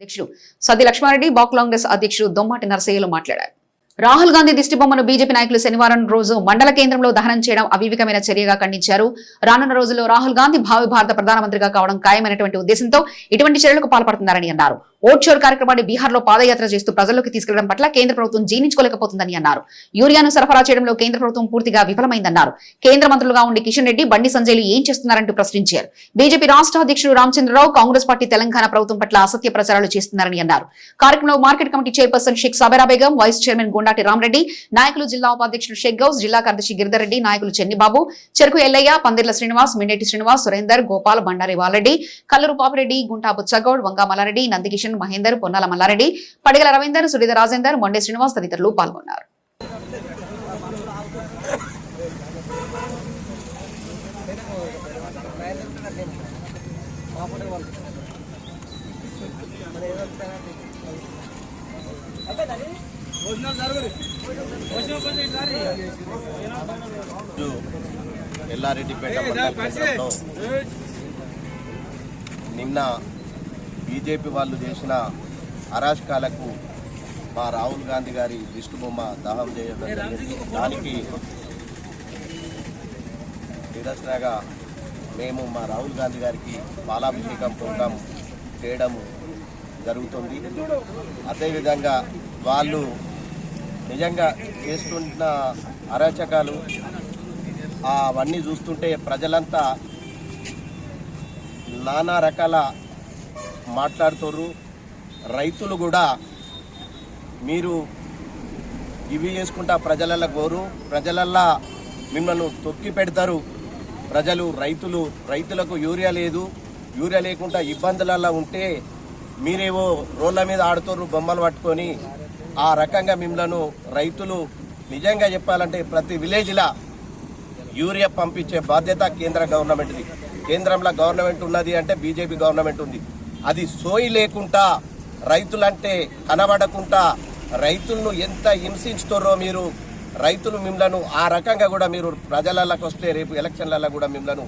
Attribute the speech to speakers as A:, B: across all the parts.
A: అధ్యక్షుడు సద్ది లక్ష్మారెడ్డి, బ్లాక్ కాంగ్రెస్ అధ్యక్షుడు దొమ్మాటి నరసయ్యలు మాట్లాడారు. రాహుల్ గాంధీ దిష్టిబొమ్మను బీజేపీ నాయకులు శనివారం రోజు మండల కేంద్రంలో దహనం చేయడం అవివేకమైన చర్యగా ఖండించారు. రానున్న రోజుల్లో రాహుల్ గాంధీ భావి భారత ప్రధానమంత్రిగా కావడం ఖాయమైనటువంటి ఉద్దేశంతో ఇటువంటి చర్యలకు పాల్పడుతున్నారని అన్నారు. ఓట్ షోర్ కార్యక్రమాన్ని బీహార్లో పాదయాత్ర చేస్తూ ప్రజల్లోకి తీసుకెళ్లడం పట్ల కేంద్ర ప్రభుత్వం జీర్ణించుకోలేకపోతుందని అన్నారు. యూరియాను సరఫరా చేయడంలో కేంద్ర ప్రభుత్వం పూర్తిగా విఫలమైందన్నారు. కేంద్ర మంత్రులుగా ఉండి కిషన్ రెడ్డి, బండి సంజయ్లు ఏం చేస్తున్నారంటూ ప్రశ్నించారు. బీజేపీ రాష్ట్ర అధ్యక్షుడు రామచంద్రరావు కాంగ్రెస్ పార్టీ తెలంగాణ ప్రభుత్వం పట్ల అసత్య ప్రచారాలు చేస్తున్నారని అన్నారు. కార్యక్రమంలో market committee chairperson Sheikh Sabera Begum, vice chairman Gundati Ramareddy, నాయకులు జిల్లా ఉపాధ్యక్షుడు షేక్ గౌస్, జిల్లా కార్యదర్శి గిరిధర్ రెడ్డి, నాయకులు చెన్నిబాబు, చెరుకు ఎల్లయ్య, పందిర్ల శ్రీనివాస్, మిండేటి శ్రీనివాస్, సురేందర్, గోపాల్, బండారి వాలరెడ్డి, కల్లూరు పాపిరెడ్డి, గుంటా బుచ్చగౌడ్, వంగా మల్లారెడ్డి, నందికిషన్, మహేందర్, పొన్నాల మల్లారెడ్డి, పడిగల రవీందర్, సుడిద రాజేందర్, మొండే శ్రీనివాస్ తదితరులు పాల్గొన్నారు.
B: ఎల్లారెడ్డిపేట మండల కేంద్రంలో నిన్న బీజేపీ వాళ్ళు చేసిన అరాచకాలకు మా రాహుల్ గాంధీ గారి దిష్టిబొమ్మ దహనం చేయడం జరిగింది. దానికి నిరసనగా మేము మా రాహుల్ గాంధీ గారికి పాలాభిషేకం ప్రోగ్రాం చేయడం జరుగుతుంది. అదేవిధంగా వాళ్ళు నిజంగా చేస్తున్న అరాచకాలు అవన్నీ చూస్తుంటే ప్రజలంతా నానా రకాల మాట్లాడుతుర్రు. రైతులు కూడా మీరు ఇవి చేసుకుంటా ప్రజలల్లో గోరు, ప్రజలల్లా మిమ్మల్ని తొక్కి పెడతారు. రైతులకు యూరియా లేదు, యూరియా లేకుండా ఇబ్బందులల్లో ఉంటే మీరేవో రోడ్ల మీద ఆడుతుర్రు బొమ్మలు పట్టుకొని. ఆ రకంగా మిమ్మల్ని రైతులు నిజంగా చెప్పాలంటే ప్రతి విలేజ్లా యూరియా పంపించే బాధ్యత కేంద్ర గవర్నమెంట్ది. కేంద్రంలో గవర్నమెంట్ ఉన్నది అంటే బీజేపీ గవర్నమెంట్ ఉంది. అది సోయి లేకుండా రైతులంటే కనబడకుండా రైతులను ఎంత హింసించుతారో మీరు. రైతులు మిమ్మల్ని ఆ రకంగా కూడా మీరు ప్రజలలోకి వస్తే రేపు ఎలక్షన్లలో కూడా మిమ్మల్ని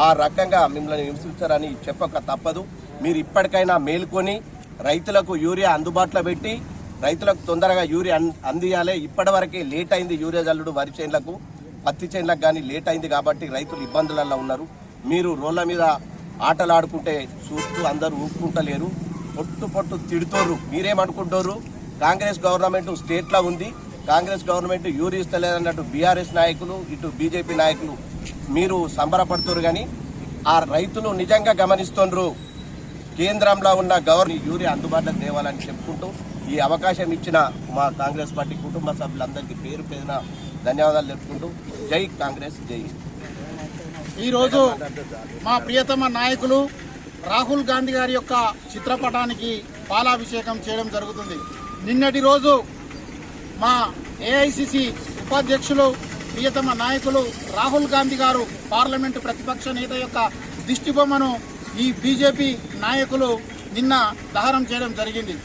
B: ఆ రకంగా మిమ్మల్ని హింసిస్తారని చెప్పక తప్పదు. మీరు ఇప్పటికైనా మేల్కొని రైతులకు యూరియా అందుబాటులో పెట్టి రైతులకు తొందరగా యూరియా అందియాలి. ఇప్పటి వరకే లేట్ అయింది యూరియా జల్లుడు. వరి చేనులకు, పత్తి చేనులకు కానీ లేట్ అయింది కాబట్టి రైతులు ఇబ్బందులలో ఉన్నారు. మీరు రోడ్ల మీద ఆటలు ఆడుకుంటే చూస్తూ అందరూ ఊపుకుంటలేరు, పొట్టు తిడుతోరు. మీరేమనుకుంటారు? కాంగ్రెస్ గవర్నమెంట్ స్టేట్లో ఉంది, కాంగ్రెస్ గవర్నమెంట్ యూరియా ఇస్తలేదన్నట్టు బీఆర్ఎస్ నాయకులు, ఇటు బీజేపీ నాయకులు మీరు సంబరపడుతున్నారు. కానీ ఆ రైతులు నిజంగా గమనిస్తుండ్రు. కేంద్రంలో ఉన్న గవర్నమెంట్ యూరియా అందుబాటులోకి తేవాలని చెప్పుకుంటూ ఈ అవకాశం ఇచ్చిన మా కాంగ్రెస్ పార్టీ కుటుంబ సభ్యులందరికీ పేరు పేరున ధన్యవాదాలు చెప్పుకుంటూ జై కాంగ్రెస్, జై.
C: ఈరోజు మా ప్రియతమ నాయకులు రాహుల్ గాంధీ గారి యొక్క చిత్రపటానికి పాలాభిషేకం చేయడం జరుగుతుంది. నిన్నటి రోజు మా ఏఐసిసి ఉపాధ్యక్షులు ప్రియతమ నాయకులు రాహుల్ గాంధీ గారు పార్లమెంటు ప్రతిపక్ష నేత యొక్క దిష్టిబొమ్మను ఈ బీజేపీ నాయకులు నిన్న దహనం చేయడం జరిగింది.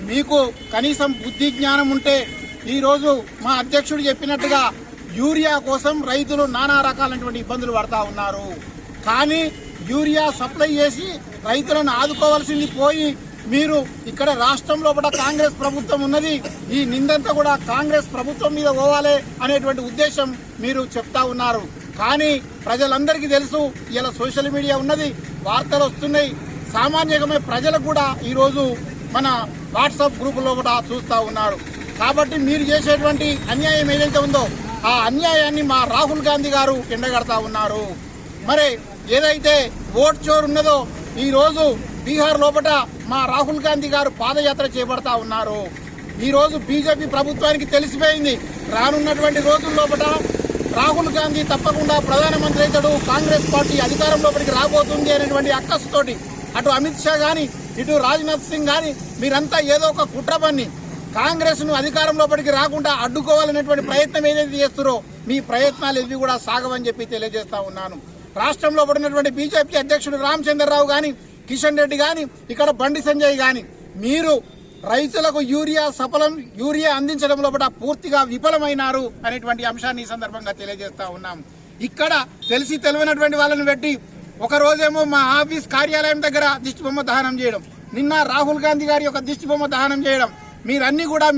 C: మీకు కనీసం బుద్ధి జ్ఞానం ఉంటే ఈరోజు మా అధ్యక్షుడు చెప్పినట్టుగా యూరియా కోసం రైతులు నానా రకాలైనటువంటి ఇబ్బందులు పడతా ఉన్నారు. కానీ యూరియా సప్లై చేసి రైతులను ఆదుకోవాల్సింది పోయి మీరు ఇక్కడ రాష్ట్రంలో కూడా కాంగ్రెస్ ప్రభుత్వం ఉన్నది, ఈ నిందంతా కూడా కాంగ్రెస్ ప్రభుత్వం మీద పోవాలి అనేటువంటి ఉద్దేశం మీరు చెప్తా ఉన్నారు. కానీ ప్రజలందరికీ తెలుసు, ఇలా సోషల్ మీడియా ఉన్నది, వార్తలు వస్తున్నాయి. సామాన్యమే ప్రజలకు కూడా ఈరోజు మన వాట్సాప్ గ్రూపులో కూడా చూస్తూ ఉన్నారు. కాబట్టి మీరు చేసేటువంటి అన్యాయం ఏదైతే ఉందో ఆ అన్యాయాన్ని మా రాహుల్ గాంధీ గారు ఎండగడతా ఉన్నారు. మరి ఏదైతే ఓట్ చోర్ ఉన్నదో ఈరోజు బీహార్ లోపల మా రాహుల్ గాంధీ గారు పాదయాత్ర చేపడతా ఉన్నారు. ఈరోజు బీజేపీ ప్రభుత్వానికి తెలిసిపోయింది, రానున్నటువంటి రోజుల లోపల రాహుల్ గాంధీ తప్పకుండా ప్రధానమంత్రి అవుతాడు, కాంగ్రెస్ పార్టీ అధికారం లోపలికి రాబోతుంది అనేటువంటి అక్కసుతోటి అటు అమిత్ షా కానీ ఇటు రాజ్నాథ్ సింగ్ కానీ మీరంతా ఏదో ఒక కుట్ర పన్ని కాంగ్రెస్ ను అధికారం లోపలికి రాకుండా అడ్డుకోవాలనేటువంటి ప్రయత్నం ఏదైతే చేస్తారో మీ ప్రయత్నాలు ఇవి కూడా సాగవని చెప్పి తెలియజేస్తా ఉన్నాను. రాష్ట్రంలో పడినటువంటి బీజేపీ అధ్యక్షుడు రామచంద్రరావు కానీ, కిషన్ రెడ్డి కానీ, ఇక్కడ బండి సంజయ్ కానీ మీరు రైతులకు యూరియా అందించడం లోపల పూర్తిగా విఫలమైనారు అనేటువంటి అంశాన్ని ఈ సందర్భంగా తెలియజేస్తా ఉన్నాం. ఇక్కడ తెలియనటువంటి వాళ్ళని పెట్టి ఒక రోజేమో మా ఆఫీస్ కార్యాలయం దగ్గర దిష్టిబొమ్మ దహనం చేయడం, నిన్న రాహుల్ గాంధీ గారి యొక్క దిష్టిబొమ్మ దహనం చేయడం,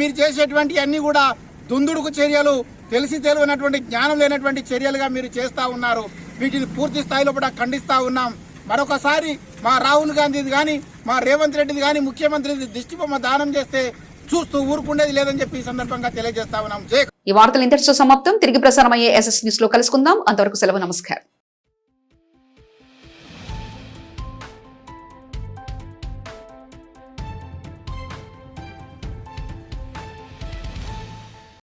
C: మీరు చేసేటువంటి అన్ని కూడా దుందుడుకు చర్యలు, తెలిసి తెలియనటువంటి జ్ఞానం లేనటువంటి చర్యలుగా మీరు చేస్తూ ఉన్నారు. వీటిని పూర్తి స్థాయిలో కూడా ఖండిస్తూ ఉన్నాం. మరొకసారి మా రాహుల్ గాంధీది కానీ మా రేవంత్ రెడ్డిది కానీ ముఖ్యమంత్రి దిష్టిబొమ్మ దానం చేస్తే చూస్తూ ఊరుకుండేది లేదని చెప్పి ఈ సందర్భంగా తెలియజేస్తా ఉన్నాం.
A: ఈ వార్తలు ఇంతటితో సమాప్తం. తిరిగి ప్రసారం అయ్యే SS న్యూస్ లో కలుసుకుందాం. అంతవరకు సెలవు. నమస్కారం.